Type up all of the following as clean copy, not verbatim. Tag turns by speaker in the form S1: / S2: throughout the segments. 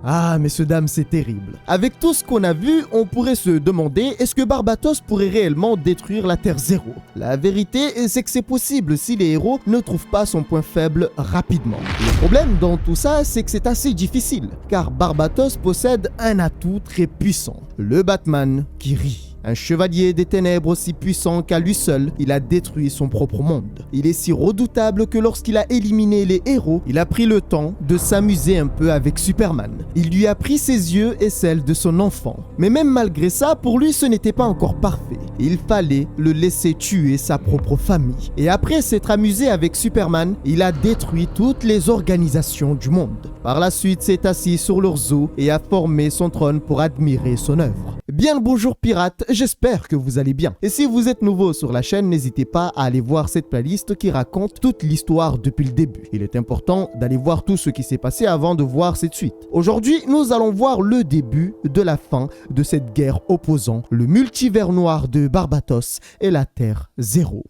S1: Ah, messieurs, dames, c'est terrible. Avec tout ce qu'on a vu, on pourrait se demander est-ce que Barbatos pourrait réellement détruire la Terre Zéro? La vérité, c'est que c'est possible si les héros ne trouvent pas son point faible rapidement. Le problème dans tout ça, c'est que c'est assez difficile, car Barbatos possède un atout très puissant, le Batman qui rit. Un chevalier des ténèbres aussi puissant qu'à lui seul, il a détruit son propre monde. Il est si redoutable que lorsqu'il a éliminé les héros, il a pris le temps de s'amuser un peu avec Superman. Il lui a pris ses yeux et celles de son enfant. Mais même malgré ça, pour lui, ce n'était pas encore parfait. Il fallait le laisser tuer sa propre famille. Et après s'être amusé avec Superman, il a détruit toutes les organisations du monde. Par la suite, s'est assis sur leurs os et a formé son trône pour admirer son œuvre. Bien le bonjour pirates, j'espère que vous allez bien. Et si vous êtes nouveau sur la chaîne, n'hésitez pas à aller voir cette playlist qui raconte toute l'histoire depuis le début. Il est important d'aller voir tout ce qui s'est passé avant de voir cette suite. Aujourd'hui, nous allons voir le début de la fin de cette guerre opposant le multivers noir de Barbatos et la Terre Zéro.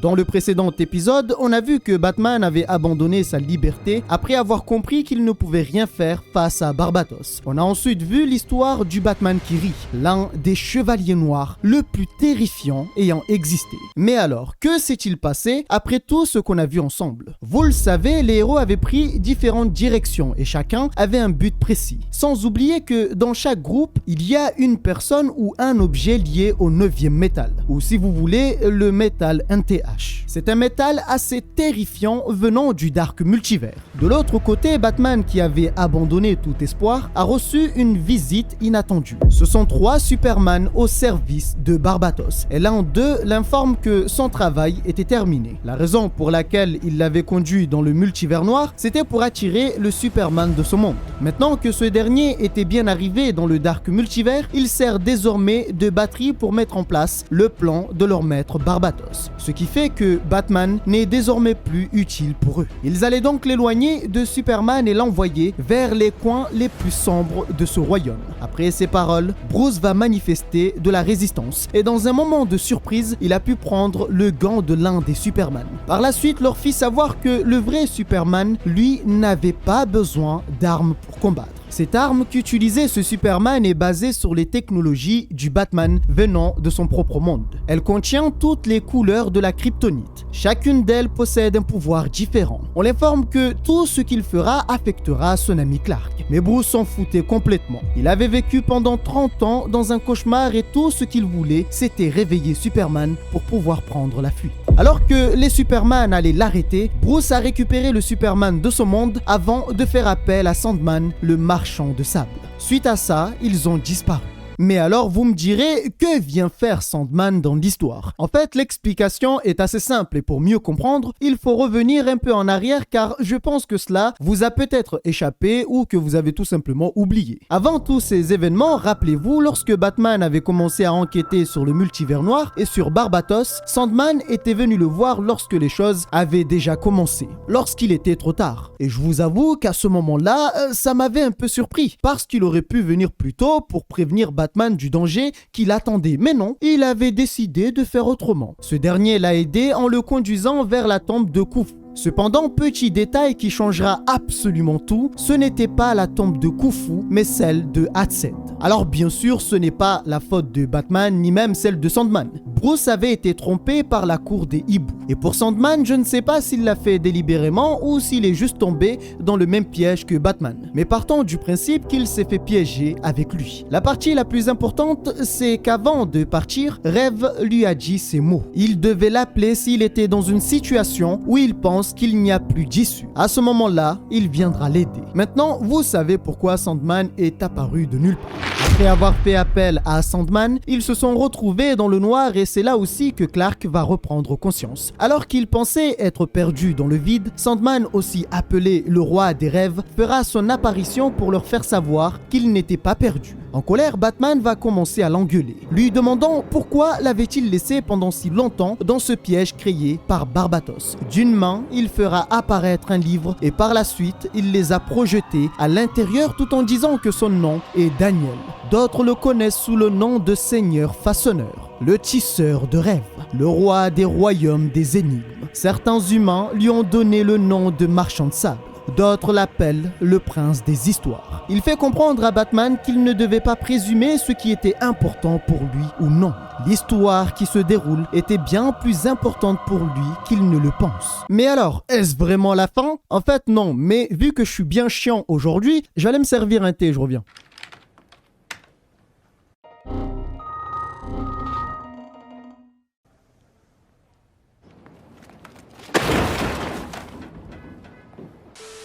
S1: Dans le précédent épisode, on a vu que Batman avait abandonné sa liberté après avoir compris qu'il ne pouvait rien faire face à Barbatos. On a ensuite vu l'histoire du Batman qui rit, l'un des chevaliers noirs le plus terrifiant ayant existé. Mais alors, que s'est-il passé après tout ce qu'on a vu ensemble? Vous le savez, les héros avaient pris différentes directions et chacun avait un but précis. Sans oublier que dans chaque groupe, il y a une personne ou un objet lié au 9e métal, ou si vous voulez, le métal NTH. C'est un métal assez terrifiant venant du Dark Multivers. De l'autre côté, Batman, qui avait abandonné tout espoir, a reçu une visite inattendue. Ce sont 3 Superman au service de Barbatos, et l'un d'eux l'informe que son travail était terminé. La raison pour laquelle il l'avait conduit dans le multivers noir, c'était pour attirer le Superman de ce monde. Maintenant que ce dernier était bien arrivé dans le Dark Multivers, il sert désormais de batterie pour mettre en place le plan de leur maître Barbatos. Ce qui fait que Batman n'est désormais plus utile pour eux. Ils allaient donc l'éloigner de Superman et l'envoyer vers les coins les plus sombres de ce royaume. Après ces paroles, Bruce va manifester de la résistance et dans un moment de surprise, il a pu prendre le gant de l'un des Superman. Par la suite, leur fit savoir que le vrai Superman, lui, n'avait pas besoin d'armes pour combattre. Cette arme qu'utilisait ce Superman est basée sur les technologies du Batman venant de son propre monde. Elle contient toutes les couleurs de la kryptonite. Chacune d'elles possède un pouvoir différent. On l'informe que tout ce qu'il fera affectera son ami Clark. Mais Bruce s'en foutait complètement. Il avait vécu pendant 30 ans dans un cauchemar et tout ce qu'il voulait, c'était réveiller Superman pour pouvoir prendre la fuite. Alors que les Superman allaient l'arrêter, Bruce a récupéré le Superman de son monde avant de faire appel à Sandman, le marchand de sable. Suite à ça, ils ont disparu. Mais alors vous me direz, que vient faire Sandman dans l'histoire? En fait, l'explication est assez simple et pour mieux comprendre, il faut revenir un peu en arrière car je pense que cela vous a peut-être échappé ou que vous avez tout simplement oublié. Avant tous ces événements, rappelez-vous, lorsque Batman avait commencé à enquêter sur le multivers noir et sur Barbatos, Sandman était venu le voir lorsque les choses avaient déjà commencé, lorsqu'il était trop tard. Et je vous avoue qu'à ce moment-là, ça m'avait un peu surpris parce qu'il aurait pu venir plus tôt pour prévenir Batman du danger qu'il attendait. Mais non, il avait décidé de faire autrement. Ce dernier l'a aidé en le conduisant vers la tombe de Khufu. Cependant, petit détail qui changera absolument tout, ce n'était pas la tombe de Khufu, mais celle de Hatset. Alors bien sûr, ce n'est pas la faute de Batman, ni même celle de Sandman. Bruce avait été trompé par la cour des hiboux. Et pour Sandman, je ne sais pas s'il l'a fait délibérément ou s'il est juste tombé dans le même piège que Batman. Mais partons du principe qu'il s'est fait piéger avec lui. La partie la plus importante, c'est qu'avant de partir, Rêve lui a dit ces mots. Il devait l'appeler s'il était dans une situation où il pense qu'il n'y a plus d'issue. À ce moment-là, il viendra l'aider. Maintenant, vous savez pourquoi Sandman est apparu de nulle part. Après avoir fait appel à Sandman, ils se sont retrouvés dans le noir et c'est là aussi que Clark va reprendre conscience. Alors qu'il pensait être perdu dans le vide, Sandman, aussi appelé le roi des rêves, fera son apparition pour leur faire savoir qu'il n'était pas perdu. En colère, Batman va commencer à l'engueuler, lui demandant pourquoi l'avait-il laissé pendant si longtemps dans ce piège créé par Barbatos. D'une main, il fera apparaître un livre et par la suite, il les a projetés à l'intérieur tout en disant que son nom est Daniel. D'autres le connaissent sous le nom de Seigneur Façonneur. le tisseur de rêves, le roi des royaumes des énigmes. Certains humains lui ont donné le nom de marchand de sable. D'autres l'appellent le prince des histoires. Il fait comprendre à Batman qu'il ne devait pas présumer ce qui était important pour lui ou non. L'histoire qui se déroule était bien plus importante pour lui qu'il ne le pense. Mais alors, est-ce vraiment la fin? En fait, non, mais vu que je suis bien chiant aujourd'hui, je vais aller me servir un thé, je reviens.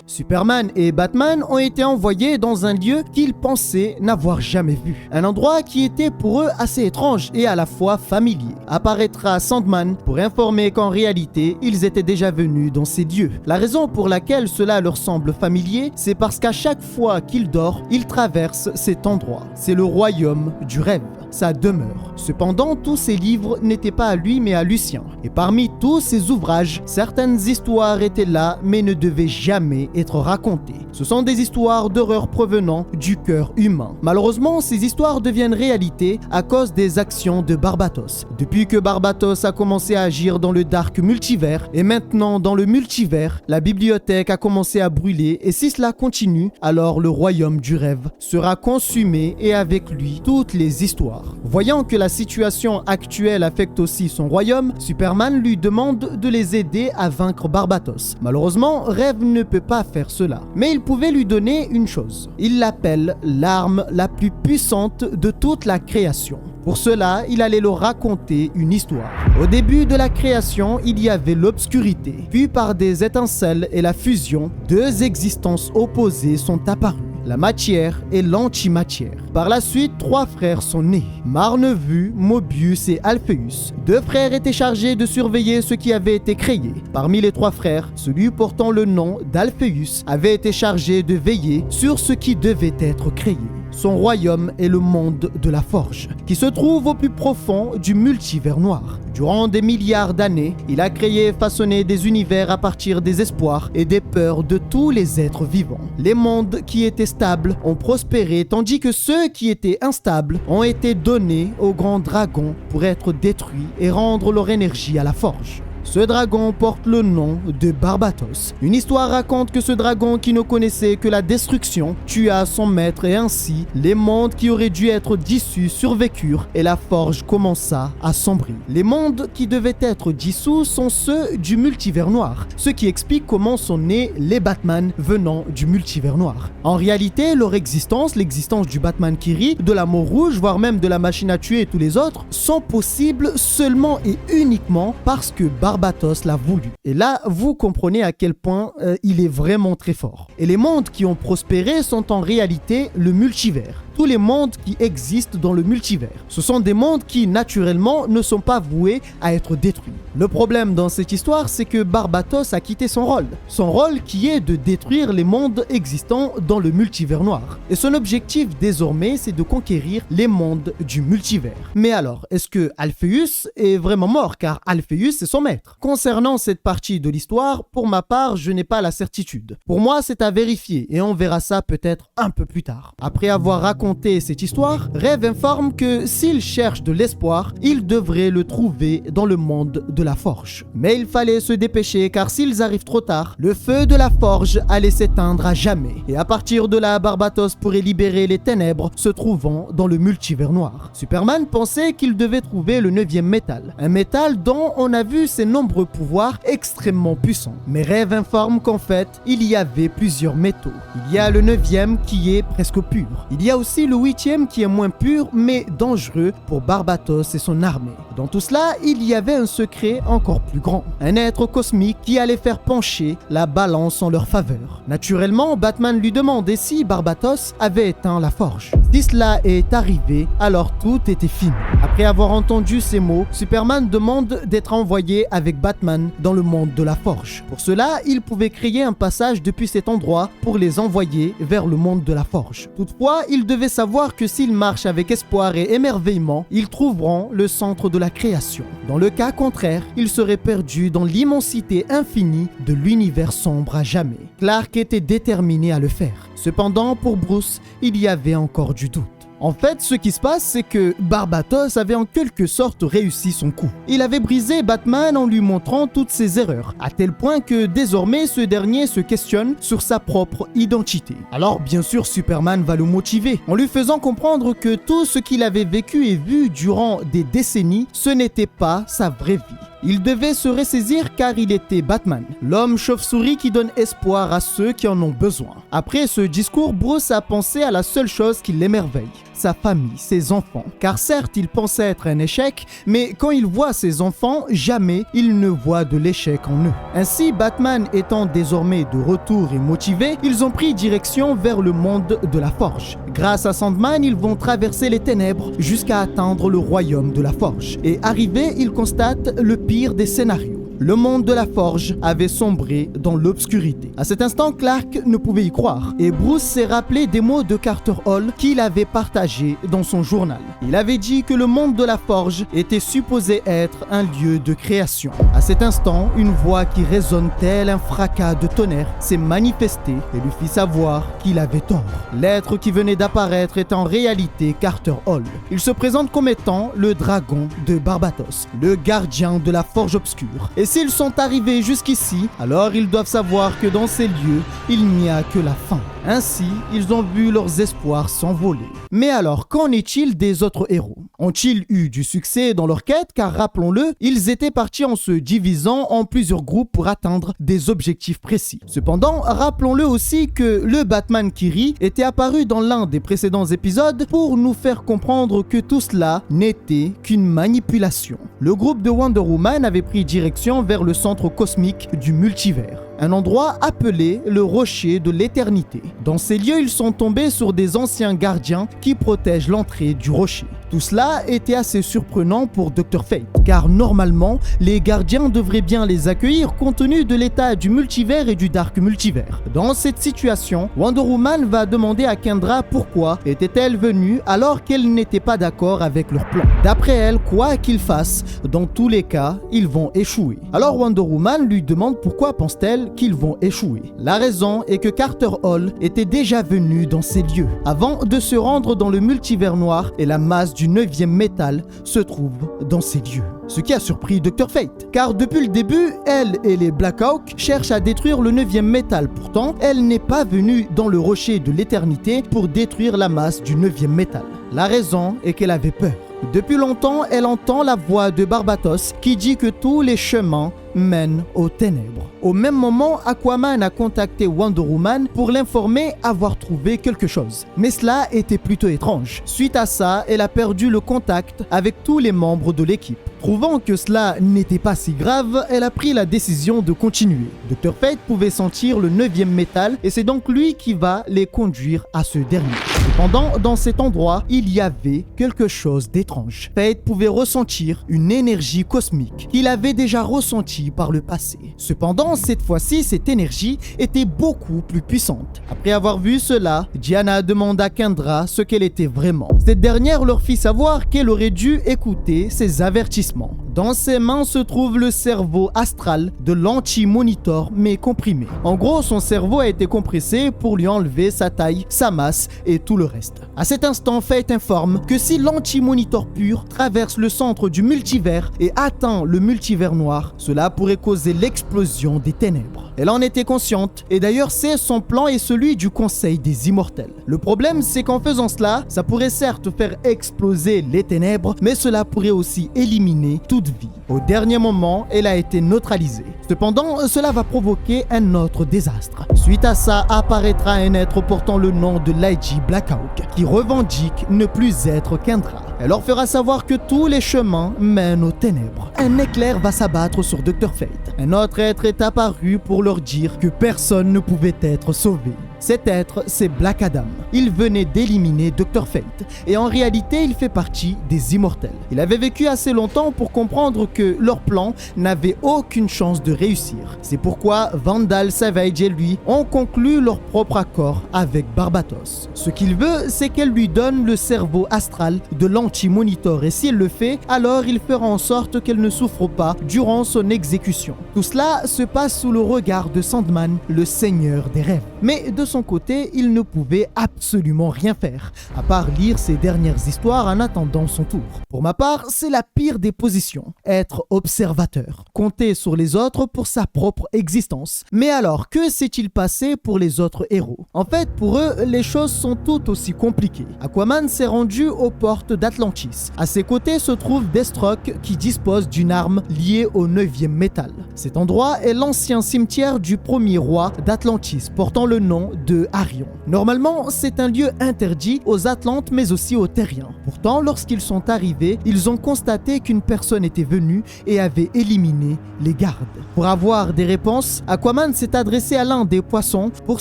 S1: Superman et Batman ont été envoyés dans un lieu qu'ils pensaient n'avoir jamais vu. Un endroit qui était pour eux assez étrange et à la fois familier. Apparaîtra Sandman pour informer qu'en réalité, ils étaient déjà venus dans ces lieux. La raison pour laquelle cela leur semble familier, c'est parce qu'à chaque fois qu'il dort, il traverse cet endroit. C'est le royaume du rêve, sa demeure. Cependant, tous ces livres n'étaient pas à lui mais à Lucien. Et parmi tous ces ouvrages, certaines histoires étaient là mais ne devaient jamais être racontées. Ce sont des histoires d'horreur provenant du cœur humain. Malheureusement, ces histoires deviennent réalité à cause des actions de Barbatos. Depuis que Barbatos a commencé à agir dans le Dark Multivers et maintenant dans le multivers, la bibliothèque a commencé à brûler et si cela continue, alors le royaume du rêve sera consumé et avec lui toutes les histoires. Voyant que la situation actuelle affecte aussi son royaume, Superman lui demande de les aider à vaincre Barbatos. Malheureusement, Rêve ne peut pas faire cela. Mais il pouvait lui donner une chose. Il l'appelle l'arme la plus puissante de toute la création. Pour cela, il allait leur raconter une histoire. Au début de la création, il y avait l'obscurité. Puis par des étincelles et la fusion, deux existences opposées sont apparues. La matière et l'antimatière. Par la suite, trois frères sont nés. Marnevu, Mobius et Alpheus. Deux frères étaient chargés de surveiller ce qui avait été créé. Parmi les trois frères, celui portant le nom d'Alpheus avait été chargé de veiller sur ce qui devait être créé. Son royaume est le monde de la forge, qui se trouve au plus profond du multivers noir. Durant des milliards d'années, il a créé et façonné des univers à partir des espoirs et des peurs de tous les êtres vivants. Les mondes qui étaient stables ont prospéré, tandis que ceux qui étaient instables ont été donnés aux grands dragons pour être détruits et rendre leur énergie à la forge. Ce dragon porte le nom de Barbatos. Une histoire raconte que ce dragon qui ne connaissait que la destruction tua son maître et ainsi les mondes qui auraient dû être dissous survécurent et la forge commença à sombrer. Les mondes qui devaient être dissous sont ceux du multivers noir, ce qui explique comment sont nés les Batman venant du multivers noir. En réalité, leur existence, l'existence du Batman qui rit, de la mort rouge, voire même de la machine à tuer et tous les autres, sont possibles seulement et uniquement parce que Barbatos l'a voulu. Et là, vous comprenez à quel point il est vraiment très fort. Et les mondes qui ont prospéré sont en réalité le multivers. Tous les mondes qui existent dans le multivers. Ce sont des mondes qui, naturellement, ne sont pas voués à être détruits. Le problème dans cette histoire, c'est que Barbatos a quitté son rôle. Son rôle qui est de détruire les mondes existants dans le multivers noir. Et son objectif désormais, c'est de conquérir les mondes du multivers. Mais alors, est-ce que Alpheus est vraiment mort? Car Alpheus est son maître. Concernant cette partie de l'histoire, pour ma part, je n'ai pas la certitude. Pour moi, c'est à vérifier et on verra ça peut-être un peu plus tard. Après avoir raconté cette histoire, Rêve informe que s'il cherche de l'espoir, il devrait le trouver dans le monde de la forge. Mais il fallait se dépêcher car s'ils arrivent trop tard, le feu de la forge allait s'éteindre à jamais. Et à partir de là, Barbatos pourrait libérer les ténèbres se trouvant dans le multivers noir. Superman pensait qu'il devait trouver le 9e métal. Un métal dont on a vu ses nombreux pouvoirs extrêmement puissants. Mais Rêve informe qu'en fait, il y avait plusieurs métaux. Il y a le 9e qui est presque pur. Il y a aussi le 8e qui est moins pur mais dangereux pour Barbatos et son armée. Dans tout cela, il y avait un secret encore plus grand. Un être cosmique qui allait faire pencher la balance en leur faveur. Naturellement, Batman lui demandait si Barbatos avait éteint la forge. Si cela est arrivé, alors tout était fini. Après avoir entendu ces mots, Superman demande d'être envoyé avec Batman dans le monde de la forge. Pour cela, il pouvait créer un passage depuis cet endroit pour les envoyer vers le monde de la forge. Toutefois, il devait savoir que s'ils marchent avec espoir et émerveillement, ils trouveront le centre de la création. Dans le cas contraire, ils seraient perdus dans l'immensité infinie de l'univers sombre à jamais. Clark était déterminé à le faire. Cependant, pour Bruce, il y avait encore du doute. En fait, ce qui se passe, c'est que Barbatos avait en quelque sorte réussi son coup. Il avait brisé Batman en lui montrant toutes ses erreurs, à tel point que désormais ce dernier se questionne sur sa propre identité. Alors bien sûr, Superman va le motiver, en lui faisant comprendre que tout ce qu'il avait vécu et vu durant des décennies, ce n'était pas sa vraie vie. Il devait se ressaisir car il était Batman, l'homme chauve-souris qui donne espoir à ceux qui en ont besoin. Après ce discours, Bruce a pensé à la seule chose qui l'émerveille, sa famille, ses enfants. Car certes, il pensait être un échec, mais quand il voit ses enfants, jamais il ne voit de l'échec en eux. Ainsi, Batman étant désormais de retour et motivé, ils ont pris direction vers le monde de la Forge. Grâce à Sandman, ils vont traverser les ténèbres jusqu'à atteindre le royaume de la Forge. Et arrivés, ils constatent le pire des scénarios. Le monde de la Forge avait sombré dans l'obscurité. À cet instant, Clark ne pouvait y croire et Bruce s'est rappelé des mots de Carter Hall qu'il avait partagés dans son journal. Il avait dit que le monde de la Forge était supposé être un lieu de création. À cet instant, une voix qui résonne tel un fracas de tonnerre s'est manifestée et lui fit savoir qu'il avait tort. L'être qui venait d'apparaître est en réalité Carter Hall. Il se présente comme étant le dragon de Barbatos, le gardien de la Forge obscure. Et s'ils sont arrivés jusqu'ici, alors ils doivent savoir que dans ces lieux, il n'y a que la fin. Ainsi, ils ont vu leurs espoirs s'envoler. Mais alors, qu'en est-il des autres héros? Ont-ils eu du succès dans leur quête? Car rappelons-le, ils étaient partis en se divisant en plusieurs groupes pour atteindre des objectifs précis. Cependant, rappelons-le aussi que le Batman qui rit était apparu dans l'un des précédents épisodes pour nous faire comprendre que tout cela n'était qu'une manipulation. Le groupe de Wonder Woman avait pris direction vers le centre cosmique du multivers, un endroit appelé le Rocher de l'Éternité. Dans ces lieux, ils sont tombés sur des anciens gardiens qui protègent l'entrée du rocher. Tout cela était assez surprenant pour Dr. Fate, car normalement, les gardiens devraient bien les accueillir compte tenu de l'état du multivers et du Dark Multivers. Dans cette situation, Wonder Woman va demander à Kendra pourquoi était-elle venue alors qu'elle n'était pas d'accord avec leur plan. D'après elle, quoi qu'ils fassent, dans tous les cas, ils vont échouer. Alors Wonder Woman lui demande pourquoi pense-t-elle qu'ils vont échouer. La raison est que Carter Hall était déjà venu dans ces lieux avant de se rendre dans le multivers noir et la masse du 9e métal se trouve dans ces lieux. Ce qui a surpris Dr. Fate, car depuis le début, elle et les Black Hawk cherchent à détruire le 9e métal. Pourtant, elle n'est pas venue dans le rocher de l'éternité pour détruire la masse du 9e métal. La raison est qu'elle avait peur. Depuis longtemps, elle entend la voix de Barbatos qui dit que tous les chemins mènent aux ténèbres. Au même moment, Aquaman a contacté Wonder Woman pour l'informer avoir trouvé quelque chose. Mais cela était plutôt étrange. Suite à ça, elle a perdu le contact avec tous les membres de l'équipe. Trouvant que cela n'était pas si grave, elle a pris la décision de continuer. Dr. Fate pouvait sentir le 9e métal et c'est donc lui qui va les conduire à ce dernier. Cependant, dans cet endroit, il y avait quelque chose d'étrange. Fate pouvait ressentir une énergie cosmique qu'il avait déjà ressentie par le passé. Cependant, cette fois-ci, cette énergie était beaucoup plus puissante. Après avoir vu cela, Diana demande à Kendra ce qu'elle était vraiment. Cette dernière leur fit savoir qu'elle aurait dû écouter ses avertissements. Dans ses mains se trouve le cerveau astral de l'Anti-Monitor mais comprimé. En gros, son cerveau a été compressé pour lui enlever sa taille, sa masse et tout le reste. À cet instant, Fate informe que si l'Anti-Monitor pur traverse le centre du multivers et atteint le multivers noir, cela pourrait causer l'explosion des ténèbres. Elle en était consciente et d'ailleurs c'est son plan et celui du Conseil des Immortels. Le problème c'est qu'en faisant cela, ça pourrait certes faire exploser les ténèbres, mais cela pourrait aussi éliminer toute vie. Au dernier moment, elle a été neutralisée. Cependant, cela va provoquer un autre désastre. Suite à ça, apparaîtra un être portant le nom de Lady Blackhawk, qui revendique ne plus être Kendra. Elle leur fera savoir que tous les chemins mènent aux ténèbres. Un éclair va s'abattre sur Dr. Fate. Un autre être est apparu pour leur dire que personne ne pouvait être sauvé. Cet être, c'est Black Adam. Il venait d'éliminer Dr. Fate et en réalité, il fait partie des Immortels. Il avait vécu assez longtemps pour comprendre que leur plan n'avait aucune chance de réussir. C'est pourquoi Vandal Savage et lui ont conclu leur propre accord avec Barbatos. Ce qu'il veut, c'est qu'elle lui donne le cerveau astral de l'Anti-Monitor et s'il le fait, alors il fera en sorte qu'elle ne souffre pas durant son exécution. Tout cela se passe sous le regard de Sandman, le seigneur des rêves. Mais de son côté, il ne pouvait absolument rien faire, à part lire ses dernières histoires en attendant son tour. Pour ma part, c'est la pire des positions, être observateur, compter sur les autres pour sa propre existence. Mais alors, que s'est-il passé pour les autres héros? En fait, pour eux, les choses sont tout aussi compliquées. Aquaman s'est rendu aux portes d'Atlantis. À ses côtés se trouve Deathstroke qui dispose d'une arme liée au 9e métal. Cet endroit est l'ancien cimetière du premier roi d'Atlantis, portant le nom de Arion. Normalement, c'est un lieu interdit aux Atlantes mais aussi aux Terriens. Pourtant, lorsqu'ils sont arrivés, ils ont constaté qu'une personne était venue et avait éliminé les gardes. Pour avoir des réponses, Aquaman s'est adressé à l'un des poissons pour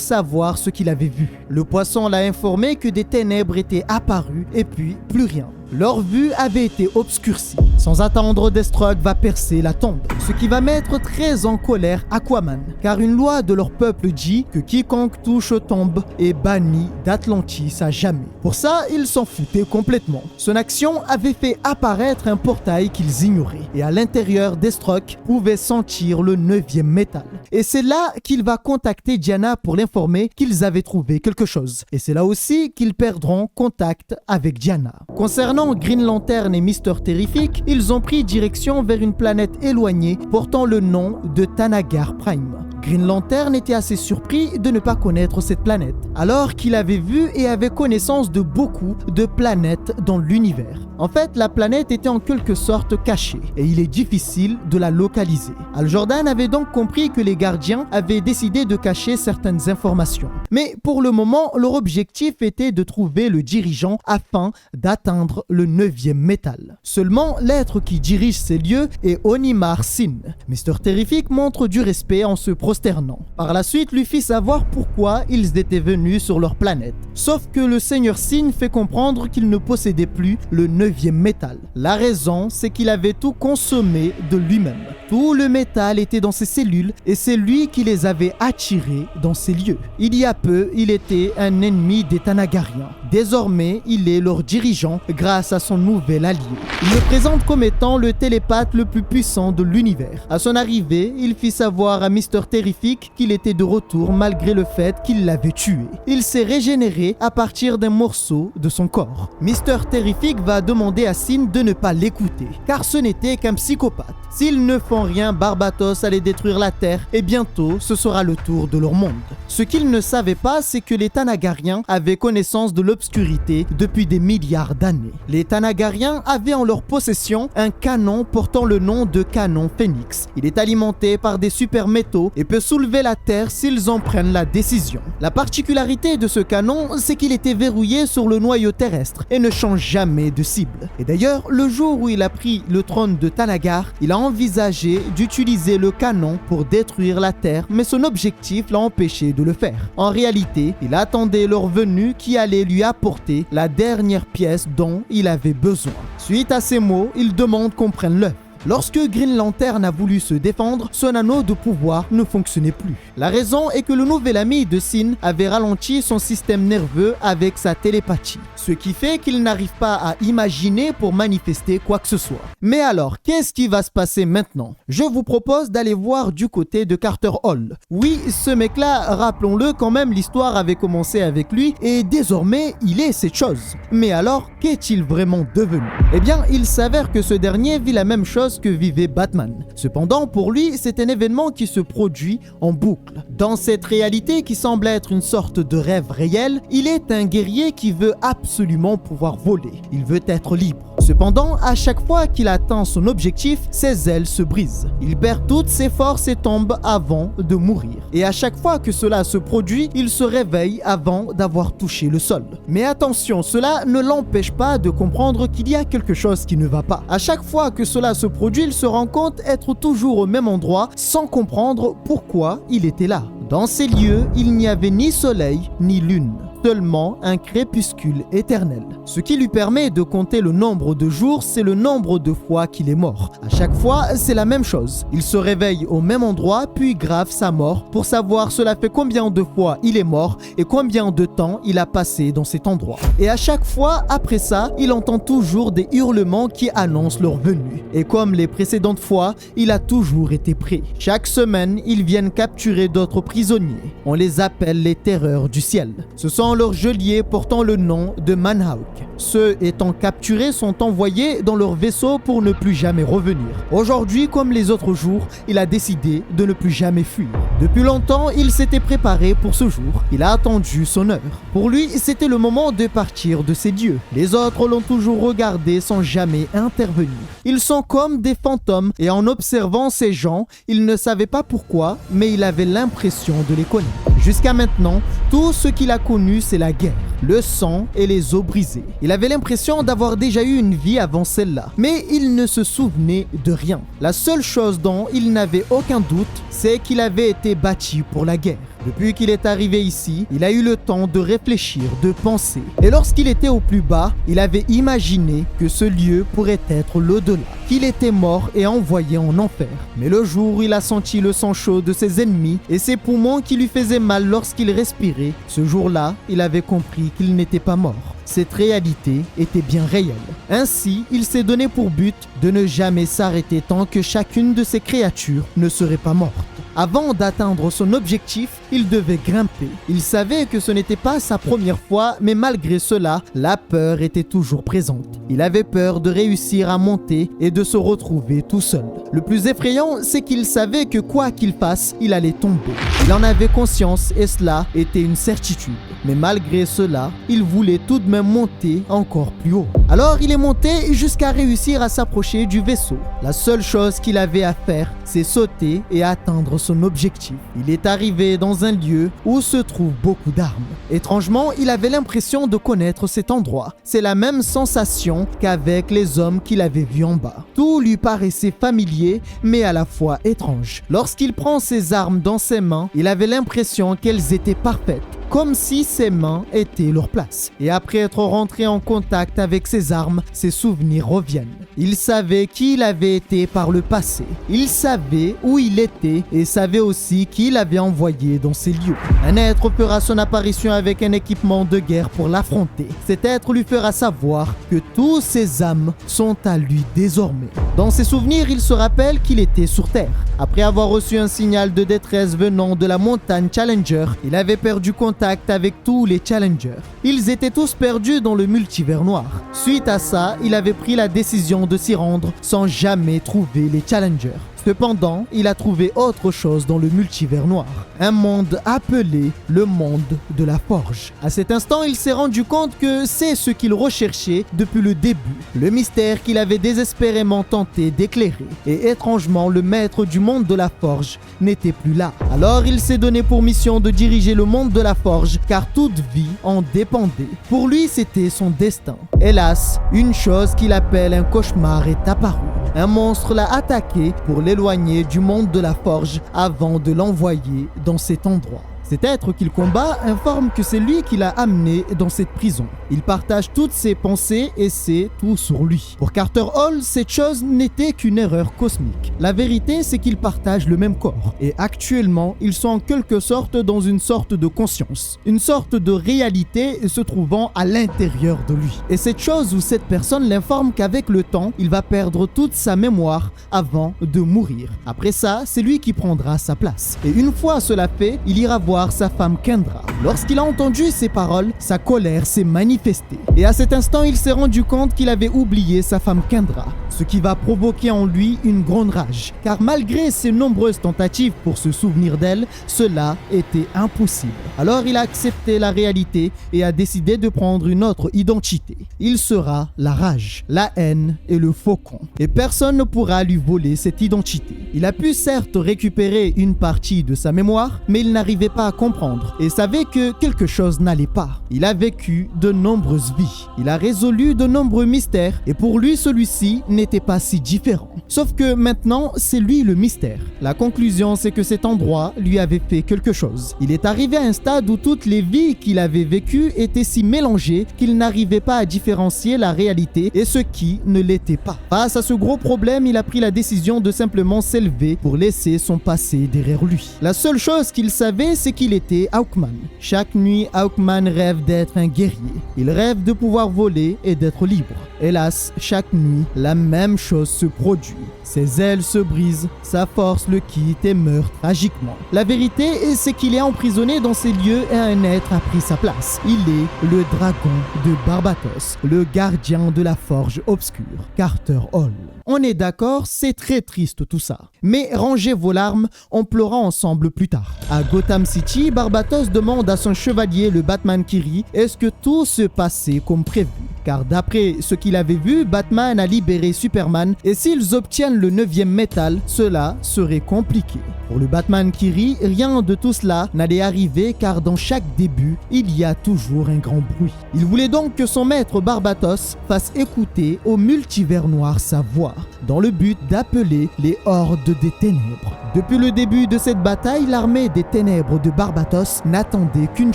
S1: savoir ce qu'il avait vu. Le poisson l'a informé que des ténèbres étaient apparues et puis plus rien. Leur vue avait été obscurcie. Sans attendre, Deathstroke va percer la tombe, ce qui va mettre très en colère Aquaman, car une loi de leur peuple dit que quiconque touche aux tombes est banni d'Atlantis à jamais. Pour ça, ils s'en foutaient complètement. Son action avait fait apparaître un portail qu'ils ignoraient, et à l'intérieur, Deathstroke pouvait sentir le 9e métal. Et c'est là qu'il va contacter Diana pour l'informer qu'ils avaient trouvé quelque chose. Et c'est là aussi qu'ils perdront contact avec Diana. Concernant Green Lantern et Mister Terrific, ils ont pris direction vers une planète éloignée portant le nom de Thanagar Prime. Green Lantern était assez surpris de ne pas connaître cette planète, alors qu'il avait vu et avait connaissance de beaucoup de planètes dans l'univers. En fait, la planète était en quelque sorte cachée et il est difficile de la localiser. Hal Jordan avait donc compris que les gardiens avaient décidé de cacher certaines informations. Mais pour le moment, leur objectif était de trouver le dirigeant afin d'atteindre le 9e métal. Seulement, l'être qui dirige ces lieux est Onimar Sin. Mister Terrific montre du respect en se prosternant. Par la suite, lui fit savoir pourquoi ils étaient venus sur leur planète. Sauf que le Seigneur Sin fait comprendre qu'il ne possédait plus le 9e métal. La raison, c'est qu'il avait tout consommé de lui-même. Tout le métal était dans ses cellules et c'est lui qui les avait attirés dans ces lieux. Il y a peu, il était un ennemi des Thanagariens. Désormais, il est leur dirigeant grâce à son nouvel allié. Il le présente comme étant le télépathe le plus puissant de l'univers. À son arrivée, il fit savoir à Mister Terrific qu'il était de retour malgré le fait qu'il l'avait tué. Il s'est régénéré à partir d'un morceau de son corps. Mister Terrific va demander à Sin de ne pas l'écouter, car ce n'était qu'un psychopathe. S'ils ne font rien, Barbatos allait détruire la Terre et bientôt ce sera le tour de leur monde. Ce qu'ils ne savaient pas, c'est que les Thanagariens avaient connaissance de l'obscurité depuis des milliards d'années. Les Thanagariens avaient en leur possession un canon portant le nom de canon Phénix. Il est alimenté par des super métaux et peut soulever la Terre s'ils en prennent la décision. La particularité de ce canon, c'est qu'il était verrouillé sur le noyau terrestre et ne change jamais de cible. Et d'ailleurs, le jour où il a pris le trône de Thanagar, il a envisagé d'utiliser le canon pour détruire la Terre, mais son objectif l'a empêché de le faire. En réalité, il attendait leur venue qui allait lui apporter la dernière pièce dont il avait besoin. Suite à ces mots, il demande qu'on prenne l'œuf. Lorsque Green Lantern a voulu se défendre, son anneau de pouvoir ne fonctionnait plus. La raison est que le nouvel ami de Sin avait ralenti son système nerveux avec sa télépathie, ce qui fait qu'il n'arrive pas à imaginer pour manifester quoi que ce soit. Mais alors, qu'est-ce qui va se passer maintenant? Je vous propose d'aller voir du côté de Carter Hall. Oui, ce mec-là, rappelons-le quand même, l'histoire avait commencé avec lui et désormais, il est cette chose. Mais alors, qu'est-il vraiment devenu? Eh bien, il s'avère que ce dernier vit la même chose que vivait Batman. Cependant, pour lui, c'est un événement qui se produit en boucle. Dans cette réalité qui semble être une sorte de rêve réel, il est un guerrier qui veut absolument pouvoir voler. Il veut être libre. Cependant, à chaque fois qu'il atteint son objectif, ses ailes se brisent. Il perd toutes ses forces et tombe avant de mourir. Et à chaque fois que cela se produit, il se réveille avant d'avoir touché le sol. Mais attention, cela ne l'empêche pas de comprendre qu'il y a quelque chose qui ne va pas. À chaque fois que cela se produit, il se rend compte être toujours au même endroit sans comprendre pourquoi il était là. Dans ces lieux, il n'y avait ni soleil ni lune. seulement un crépuscule éternel. Ce qui lui permet de compter le nombre de jours, c'est le nombre de fois qu'il est mort. À chaque fois, c'est la même chose. Il se réveille au même endroit, puis grave sa mort pour savoir cela fait combien de fois il est mort et combien de temps il a passé dans cet endroit. Et à chaque fois, après ça, il entend toujours des hurlements qui annoncent leur venue. Et comme les précédentes fois, il a toujours été prêt. Chaque semaine, ils viennent capturer d'autres prisonniers. On les appelle les terreurs du ciel. Ce sont leurs geôliers portant le nom de Manhawk. Ceux étant capturés sont envoyés dans leur vaisseau pour ne plus jamais revenir. Aujourd'hui, comme les autres jours, il a décidé de ne plus jamais fuir. Depuis longtemps, il s'était préparé pour ce jour. Il a attendu son heure. Pour lui, c'était le moment de partir de ses dieux. Les autres l'ont toujours regardé sans jamais intervenir. Ils sont comme des fantômes et en observant ces gens, il ne savait pas pourquoi, mais il avait l'impression de les connaître. Jusqu'à maintenant, tout ce qu'il a connu, c'est la guerre, le sang et les os brisés. Il avait l'impression d'avoir déjà eu une vie avant celle-là, mais il ne se souvenait de rien. La seule chose dont il n'avait aucun doute, c'est qu'il avait été bâti pour la guerre. Depuis qu'il est arrivé ici, il a eu le temps de réfléchir, de penser. Et lorsqu'il était au plus bas, il avait imaginé que ce lieu pourrait être l'au-delà, qu'il était mort et envoyé en enfer. Mais le jour où il a senti le sang chaud de ses ennemis et ses poumons qui lui faisaient mal lorsqu'il respirait, ce jour-là, il avait compris qu'il n'était pas mort. Cette réalité était bien réelle. Ainsi, il s'est donné pour but de ne jamais s'arrêter tant que chacune de ces créatures ne serait pas morte. Avant d'atteindre son objectif, il devait grimper. Il savait que ce n'était pas sa première fois, mais malgré cela, la peur était toujours présente. Il avait peur de réussir à monter et de se retrouver tout seul. Le plus effrayant, c'est qu'il savait que quoi qu'il fasse, il allait tomber. Il en avait conscience et cela était une certitude. Mais malgré cela, il voulait tout de même monter encore plus haut. Alors il est monté jusqu'à réussir à s'approcher du vaisseau. La seule chose qu'il avait à faire, c'est sauter et atteindre son objectif. Il est arrivé dans un lieu où se trouvent beaucoup d'armes. Étrangement, il avait l'impression de connaître cet endroit. C'est la même sensation qu'avec les hommes qu'il avait vus en bas. Tout lui paraissait familier, mais à la fois étrange. Lorsqu'il prend ses armes dans ses mains, il avait l'impression qu'elles étaient parfaites, comme si ses mains étaient leur place. Et après être rentré en contact avec ses armes, ses souvenirs reviennent. Il savait qui il avait été par le passé. Il savait où il était et savait aussi qui l'avait envoyé dans ces lieux. Un être fera son apparition avec un équipement de guerre pour l'affronter. Cet être lui fera savoir que tous ses âmes sont à lui désormais. Dans ses souvenirs, il se rappelle qu'il était sur Terre. Après avoir reçu un signal de détresse venant de la montagne Challenger, il avait perdu contact avec tous les Challengers. Ils étaient tous perdus dans le multivers noir. Suite à ça, il avait pris la décision de s'y rendre sans jamais trouver les Challengers. Cependant, il a trouvé autre chose dans le multivers noir. Un monde appelé le monde de la forge. À cet instant, il s'est rendu compte que c'est ce qu'il recherchait depuis le début. Le mystère qu'il avait désespérément tenté d'éclairer. Et étrangement, le maître du monde de la forge n'était plus là. Alors, il s'est donné pour mission de diriger le monde de la forge, car toute vie en dépendait. Pour lui, c'était son destin. Hélas, une chose qu'il appelle un cauchemar est apparue. Un monstre l'a attaqué pour l'éloigner du monde de la forge avant de l'envoyer dans cet endroit. Cet être qu'il combat informe que c'est lui qui l'a amené dans cette prison. Il partage toutes ses pensées et sait tout sur lui. Pour Carter Hall, cette chose n'était qu'une erreur cosmique. La vérité, c'est qu'ils partagent le même corps. Et actuellement, ils sont en quelque sorte dans une sorte de conscience. Une sorte de réalité se trouvant à l'intérieur de lui. Et cette chose ou cette personne l'informe qu'avec le temps, il va perdre toute sa mémoire avant de mourir. Après ça, c'est lui qui prendra sa place. Et une fois cela fait, il ira voir sa femme Kendra. Lorsqu'il a entendu ces paroles, sa colère s'est manifestée. Et à cet instant, il s'est rendu compte qu'il avait oublié sa femme Kendra, ce qui va provoquer en lui une grande rage. Car malgré ses nombreuses tentatives pour se souvenir d'elle, cela était impossible. Alors il a accepté la réalité et a décidé de prendre une autre identité. Il sera la rage, la haine et le faucon. Et personne ne pourra lui voler cette identité. Il a pu certes récupérer une partie de sa mémoire, mais il n'arrivait pas à comprendre et savait que quelque chose n'allait pas. Il a vécu de nombreuses vies. Il a résolu de nombreux mystères et pour lui, celui-ci n'était pas si différent. Sauf que maintenant, c'est lui le mystère. La conclusion, c'est que cet endroit lui avait fait quelque chose. Il est arrivé à un stade où toutes les vies qu'il avait vécues étaient si mélangées qu'il n'arrivait pas à différencier la réalité et ce qui ne l'était pas. Face à ce gros problème, il a pris la décision de simplement s'élever pour laisser son passé derrière lui. La seule chose qu'il savait, c'est qu'il était Hawkman. Chaque nuit, Hawkman rêve d'être un guerrier. Il rêve de pouvoir voler et d'être libre. Hélas, chaque nuit, la même chose se produit. Ses ailes se brisent, sa force le quitte et meurt tragiquement. La vérité, c'est qu'il est emprisonné dans ces lieux et un être a pris sa place. Il est le dragon de Barbatos, le gardien de la forge obscure, Carter Hall. On est d'accord, c'est très triste tout ça. Mais rangez vos larmes, on pleurera ensemble plus tard. À Gotham City, Barbatos demande à son chevalier, le Batman qui rit, est-ce que tout se passait comme prévu? Car d'après ce qu'il avait vu, Batman a libéré Superman et s'ils obtiennent le 9e métal, cela serait compliqué. Pour le Batman qui rit, rien de tout cela n'allait arriver car dans chaque début, il y a toujours un grand bruit. Il voulait donc que son maître Barbatos fasse écouter au multivers noir sa voix, dans le but d'appeler les hordes des ténèbres. Depuis le début de cette bataille, l'armée des ténèbres de Barbatos n'attendait qu'une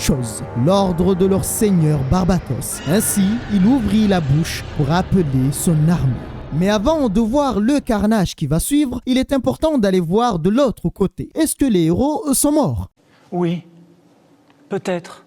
S1: chose, l'ordre de leur seigneur Barbatos. Ainsi, il ouvrit la bouche pour appeler son armée. Mais avant de voir le carnage qui va suivre, il est important d'aller voir de l'autre côté. Est-ce que les héros sont morts?
S2: Oui, peut-être.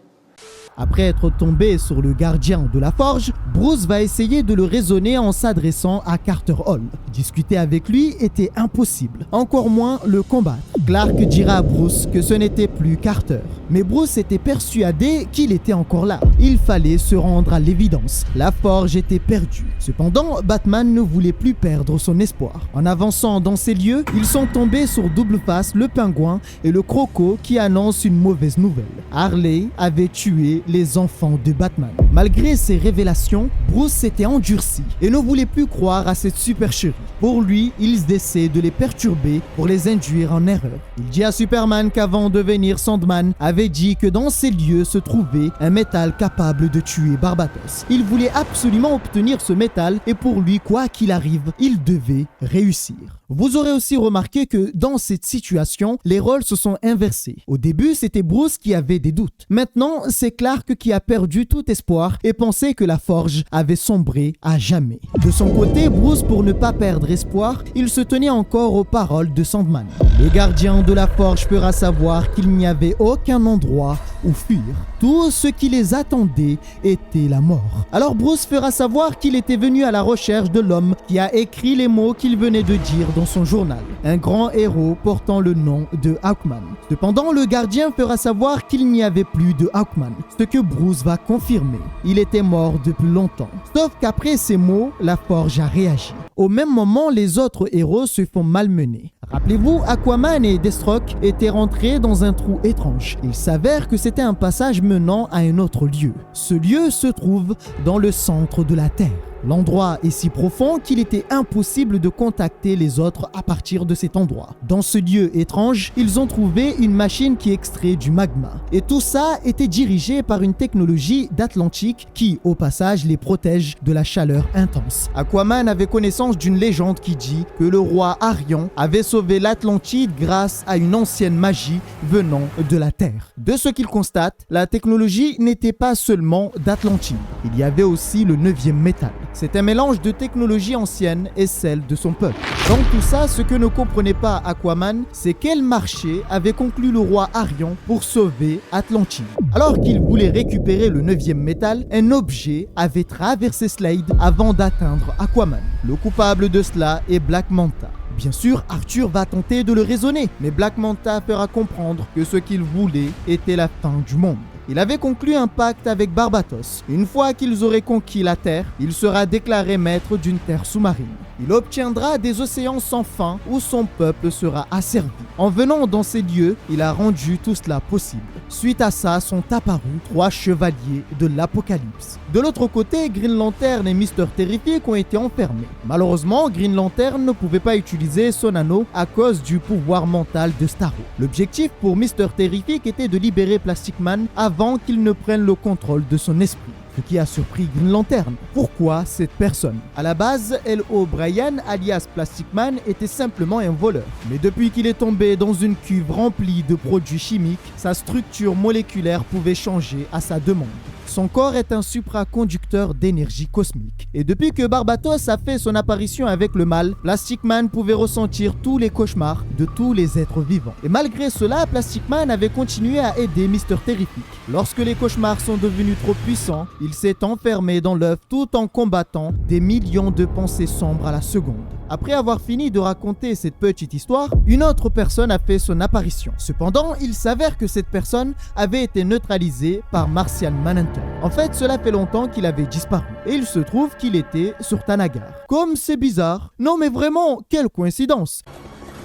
S1: Après être tombé sur le gardien de la forge, Bruce va essayer de le raisonner en s'adressant à Carter Hall. Discuter avec lui était impossible, encore moins le combattre. Clark dira à Bruce que ce n'était plus Carter, mais Bruce était persuadé qu'il était encore là. Il fallait se rendre à l'évidence, la forge était perdue. Cependant, Batman ne voulait plus perdre son espoir. En avançant dans ces lieux, ils sont tombés sur Double Face, le pingouin et le croco qui annoncent une mauvaise nouvelle. Harley avait tué les enfants de Batman. Malgré ces révélations, Bruce s'était endurci et ne voulait plus croire à cette supercherie. Pour lui, ils essaient de les perturber pour les induire en erreur. Il dit à Superman qu'avant de venir, Sandman avait dit que dans ces lieux se trouvait un métal capable de tuer Barbatos. Il voulait absolument obtenir ce métal et pour lui, quoi qu'il arrive, il devait réussir. Vous aurez aussi remarqué que dans cette situation, les rôles se sont inversés. Au début, c'était Bruce qui avait des doutes. Maintenant, c'est Clark qui a perdu tout espoir et pensait que la forge avait sombré à jamais. De son côté, Bruce, pour ne pas perdre espoir, il se tenait encore aux paroles de Sandman. Le gardien de la forge fera savoir qu'il n'y avait aucun endroit où fuir. Tout ce qui les attendait était la mort. Alors Bruce fera savoir qu'il était venu à la recherche de l'homme qui a écrit les mots qu'il venait de dire dans son journal. Un grand héros portant le nom de Hawkman. Cependant, le gardien fera savoir qu'il n'y avait plus de Hawkman, ce que Bruce va confirmer. Il était mort depuis longtemps. Sauf qu'après ces mots, la forge a réagi. Au même moment, les autres héros se font malmener. Rappelez-vous, Aquaman et Deathstroke étaient rentrés dans un trou étrange. Il s'avère que c'était un passage menant à un autre lieu. Ce lieu se trouve dans le centre de la Terre. L'endroit est si profond qu'il était impossible de contacter les autres à partir de cet endroit. Dans ce lieu étrange, ils ont trouvé une machine qui extrait du magma. Et tout ça était dirigé par une technologie d'Atlantique qui, au passage, les protège de la chaleur intense. Aquaman avait connaissance d'une légende qui dit que le roi Arion avait sauvé l'Atlantide grâce à une ancienne magie venant de la Terre. De ce qu'il constate, la technologie n'était pas seulement d'Atlantide. Il y avait aussi le 9e métal. C'est un mélange de technologie ancienne et celle de son peuple. Dans tout ça, ce que ne comprenait pas Aquaman, c'est quel marché avait conclu le roi Arion pour sauver Atlantide. Alors qu'il voulait récupérer le 9e métal, un objet avait traversé Slade avant d'atteindre Aquaman. Le coupable de cela est Black Manta. Bien sûr, Arthur va tenter de le raisonner, mais Black Manta fera comprendre que ce qu'il voulait était la fin du monde. Il avait conclu un pacte avec Barbatos. Une fois qu'ils auraient conquis la Terre, il sera déclaré maître d'une terre sous-marine. Il obtiendra des océans sans fin où son peuple sera asservi. En venant dans ces lieux, il a rendu tout cela possible. Suite à ça, sont apparus 3 chevaliers de l'Apocalypse. De l'autre côté, Green Lantern et Mister Terrific ont été enfermés. Malheureusement, Green Lantern ne pouvait pas utiliser son anneau à cause du pouvoir mental de Starro. L'objectif pour Mister Terrific était de libérer Plastic Man avant qu'il ne prenne le contrôle de son esprit. Ce qui a surpris Green Lantern. Pourquoi cette personne? À la base, L.O. Bryan, alias Plastic Man, était simplement un voleur. Mais depuis qu'il est tombé dans une cuve remplie de produits chimiques, sa structure moléculaire pouvait changer à sa demande. Son corps est un supraconducteur d'énergie cosmique. Et depuis que Barbatos a fait son apparition avec le mal, Plastic Man pouvait ressentir tous les cauchemars de tous les êtres vivants. Et malgré cela, Plastic Man avait continué à aider Mister Terrific. Lorsque les cauchemars sont devenus trop puissants, il s'est enfermé dans l'œuf tout en combattant des millions de pensées sombres à la seconde. Après avoir fini de raconter cette petite histoire, une autre personne a fait son apparition. Cependant, il s'avère que cette personne avait été neutralisée par Martian Manhunter. En fait, cela fait longtemps qu'il avait disparu. Et il se trouve qu'il était sur Thanagar. Comme c'est bizarre. Non mais vraiment, quelle coïncidence.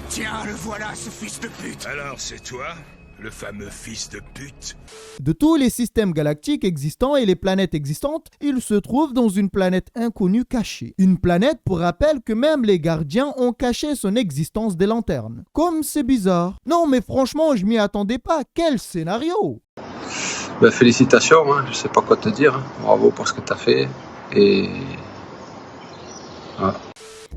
S3: Tiens, le voilà, ce fils de pute.
S4: Alors c'est toi, le fameux fils de pute?
S1: De tous les systèmes galactiques existants et les planètes existantes, il se trouve dans une planète inconnue cachée. Une planète, pour rappel, que même les gardiens ont caché son existence des lanternes. Comme c'est bizarre. Non mais franchement, je m'y attendais pas. Quel scénario!
S5: Ben, félicitations, hein. Je sais pas quoi te dire. Hein. Bravo pour ce que tu as fait. Et voilà.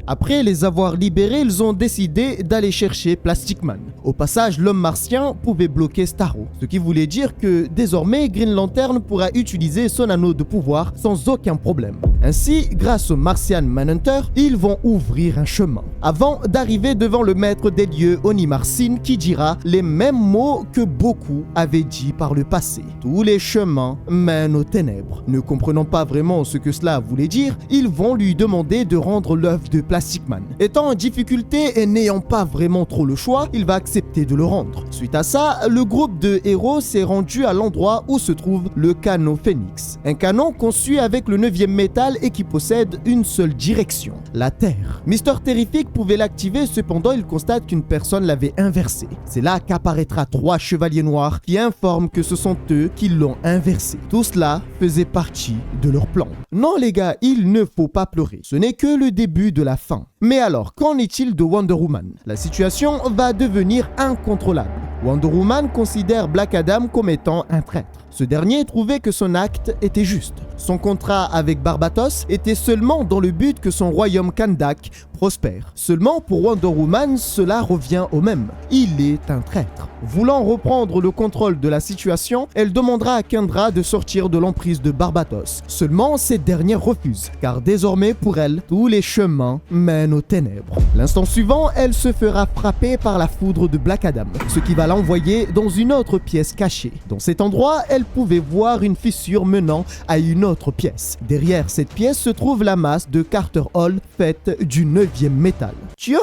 S1: Après les avoir libérés, ils ont décidé d'aller chercher Plastic Man. Au passage, l'homme martien pouvait bloquer Starro, ce qui voulait dire que désormais Green Lantern pourra utiliser son anneau de pouvoir sans aucun problème. Ainsi, grâce au Martian Manhunter, ils vont ouvrir un chemin. Avant d'arriver devant le maître des lieux, Onimar Sin, qui dira les mêmes mots que beaucoup avaient dit par le passé. Tous les chemins mènent aux ténèbres. Ne comprenant pas vraiment ce que cela voulait dire, ils vont lui demander de rendre l'œuf de Plastic Man. Étant en difficulté et n'ayant pas vraiment trop le choix, il va accepter de le rendre. Suite à ça, le groupe de héros s'est rendu à l'endroit où se trouve le canon Phoenix. Un canon conçu avec le 9e métal et qui possède une seule direction, la Terre. Mister Terrific pouvait l'activer, cependant il constate qu'une personne l'avait inversé. C'est là qu'apparaîtra 3 chevaliers noirs qui informent que ce sont eux qui l'ont inversé. Tout cela faisait partie de leur plan. Non les gars, il ne faut pas pleurer. Ce n'est que le début de la fin. Mais alors, qu'en est-il de Wonder Woman? La situation va devenir incontrôlable. Wonder Woman considère Black Adam comme étant un traître. Ce dernier trouvait que son acte était juste. Son contrat avec Barbatos était seulement dans le but que son royaume Kandak prospère. Seulement pour Wonder Woman, cela revient au même. Il est un traître. Voulant reprendre le contrôle de la situation, elle demandera à Kendra de sortir de l'emprise de Barbatos. Seulement, cette dernière refuse, car désormais pour elle, tous les chemins mènent aux ténèbres. L'instant suivant, elle se fera frapper par la foudre de Black Adam, ce qui va l'envoyer dans une autre pièce cachée. Dans cet endroit, elle pouvait voir une fissure menant à une autre pièce. Derrière cette pièce se trouve la masse de Carter Hall faite du 9e métal. Tiens,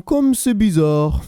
S1: comme c'est bizarre.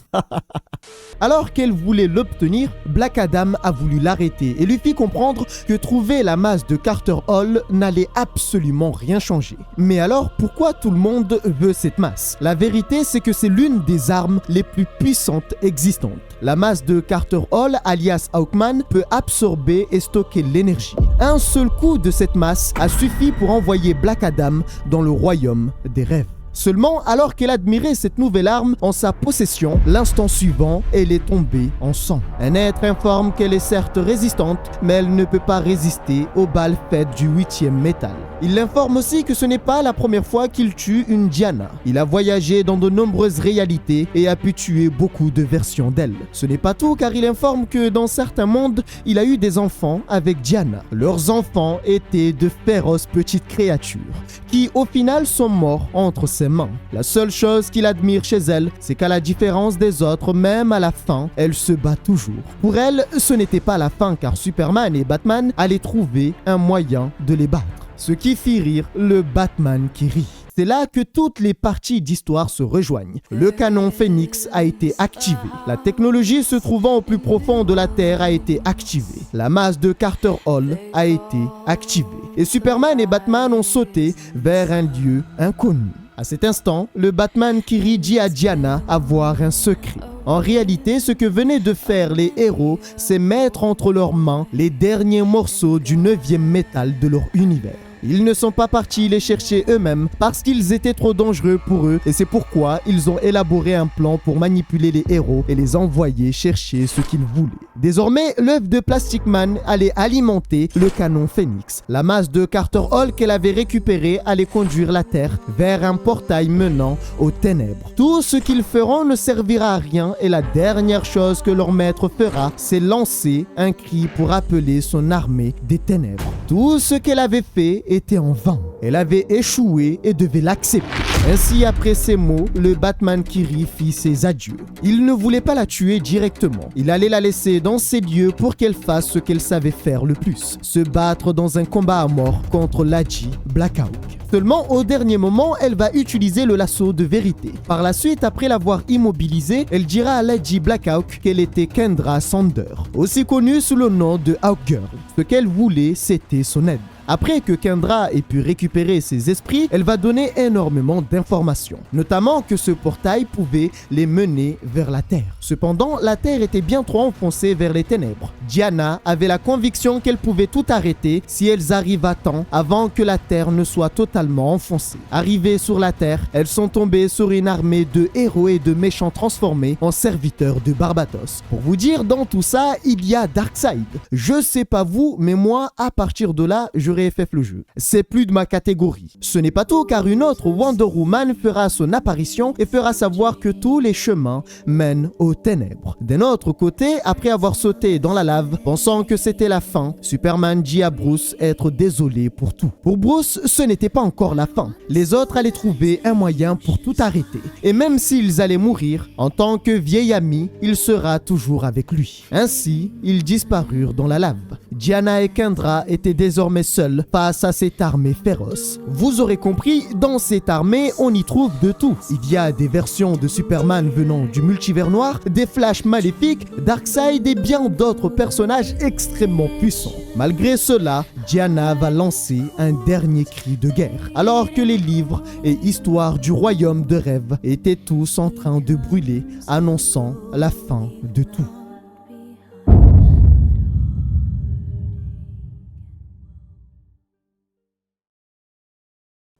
S1: Alors qu'elle voulait l'obtenir, Black Adam a voulu l'arrêter et lui fit comprendre que trouver la masse de Carter Hall n'allait absolument rien changer. Mais alors, pourquoi tout le monde veut cette masse? La vérité, c'est que c'est l'une des armes les plus puissantes existantes. La masse de Carter Hall, alias Hawkman, peut absorber et stocker l'énergie. Un seul coup de cette masse a suffi pour envoyer Black Adam dans le royaume des rêves. Seulement, alors qu'elle admirait cette nouvelle arme en sa possession, l'instant suivant, elle est tombée en sang. Un être informe qu'elle est certes résistante, mais elle ne peut pas résister aux balles faites du 8e métal. Il l'informe aussi que ce n'est pas la première fois qu'il tue une Diana. Il a voyagé dans de nombreuses réalités et a pu tuer beaucoup de versions d'elle. Ce n'est pas tout, car il informe que dans certains mondes, il a eu des enfants avec Diana. Leurs enfants étaient de féroces petites créatures qui, au final, sont morts entre ses mains. La seule chose qu'il admire chez elle, c'est qu'à la différence des autres, même à la fin, elle se bat toujours. Pour elle, ce n'était pas la fin, car Superman et Batman allaient trouver un moyen de les battre. Ce qui fit rire le Batman qui rit. C'est là que toutes les parties d'histoire se rejoignent. Le canon Phoenix a été activé. La technologie se trouvant au plus profond de la Terre a été activée. La masse de Carter Hall a été activée. Et Superman et Batman ont sauté vers un lieu inconnu. À cet instant, le Batman Kiri dit à Diana avoir un secret. En réalité, ce que venaient de faire les héros, c'est mettre entre leurs mains les derniers morceaux du 9e métal de leur univers. Ils ne sont pas partis les chercher eux-mêmes parce qu'ils étaient trop dangereux pour eux et c'est pourquoi ils ont élaboré un plan pour manipuler les héros et les envoyer chercher ce qu'ils voulaient. Désormais, l'œuvre de Plastic Man allait alimenter le canon Phoenix. La masse de Carter Hall qu'elle avait récupérée allait conduire la Terre vers un portail menant aux ténèbres. Tout ce qu'ils feront ne servira à rien et la dernière chose que leur maître fera, c'est lancer un cri pour appeler son armée des ténèbres. Tout ce qu'elle avait fait était en vain. Elle avait échoué et devait l'accepter. Ainsi, après ces mots, le Batman Kiri fit ses adieux. Il ne voulait pas la tuer directement. Il allait la laisser dans ces lieux pour qu'elle fasse ce qu'elle savait faire le plus, se battre dans un combat à mort contre Ladji Blackhawk. Seulement, au dernier moment, elle va utiliser le lasso de vérité. Par la suite, après l'avoir immobilisée, elle dira à Ladji Blackhawk qu'elle était Kendra Sander, aussi connue sous le nom de Hawkgirl. Ce qu'elle voulait, c'était son aide. Après que Kendra ait pu récupérer ses esprits, elle va donner énormément d'informations, notamment que ce portail pouvait les mener vers la Terre. Cependant, la Terre était bien trop enfoncée vers les ténèbres. Diana avait la conviction qu'elle pouvait tout arrêter si elles arrivent à temps avant que la Terre ne soit totalement enfoncée. Arrivées sur la Terre, elles sont tombées sur une armée de héros et de méchants transformés en serviteurs de Barbatos. Pour vous dire, dans tout ça, il y a Darkseid. Je sais pas vous, mais moi, à partir de là, j'aurais FF le jeu. C'est plus de ma catégorie. Ce n'est pas tout car une autre Wonder Woman fera son apparition et fera savoir que tous les chemins mènent aux ténèbres. D'un autre côté, après avoir sauté dans la lave, pensant que c'était la fin, Superman dit à Bruce être désolé pour tout. Pour Bruce, ce n'était pas encore la fin. Les autres allaient trouver un moyen pour tout arrêter. Et même s'ils allaient mourir, en tant que vieil ami, il sera toujours avec lui. Ainsi, ils disparurent dans la lave. Diana et Kendra étaient désormais seuls face à cette armée féroce. Vous aurez compris, dans cette armée, on y trouve de tout. Il y a des versions de Superman venant du multivers noir, des Flash maléfiques, Darkseid et bien d'autres personnages extrêmement puissants. Malgré cela, Diana va lancer un dernier cri de guerre, alors que les livres et histoires du royaume de rêve étaient tous en train de brûler, annonçant la fin de tout.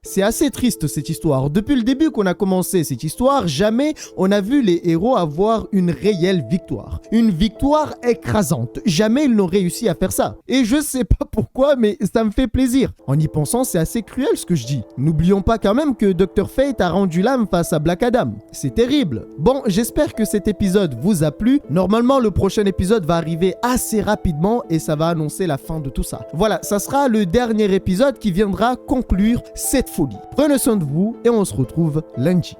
S1: C'est assez triste cette histoire. Depuis le début qu'on a commencé cette histoire, jamais on a vu les héros avoir une réelle victoire. Une victoire écrasante. Jamais ils n'ont réussi à faire ça. Et je sais pas pourquoi, mais ça me fait plaisir. En y pensant, c'est assez cruel ce que je dis. N'oublions pas quand même que Dr. Fate a rendu l'âme face à Black Adam. C'est terrible. Bon, j'espère que cet épisode vous a plu. Normalement, le prochain épisode va arriver assez rapidement et ça va annoncer la fin de tout ça. Voilà, ça sera le dernier épisode qui viendra conclure cette folie. Prenez soin de vous et on se retrouve lundi.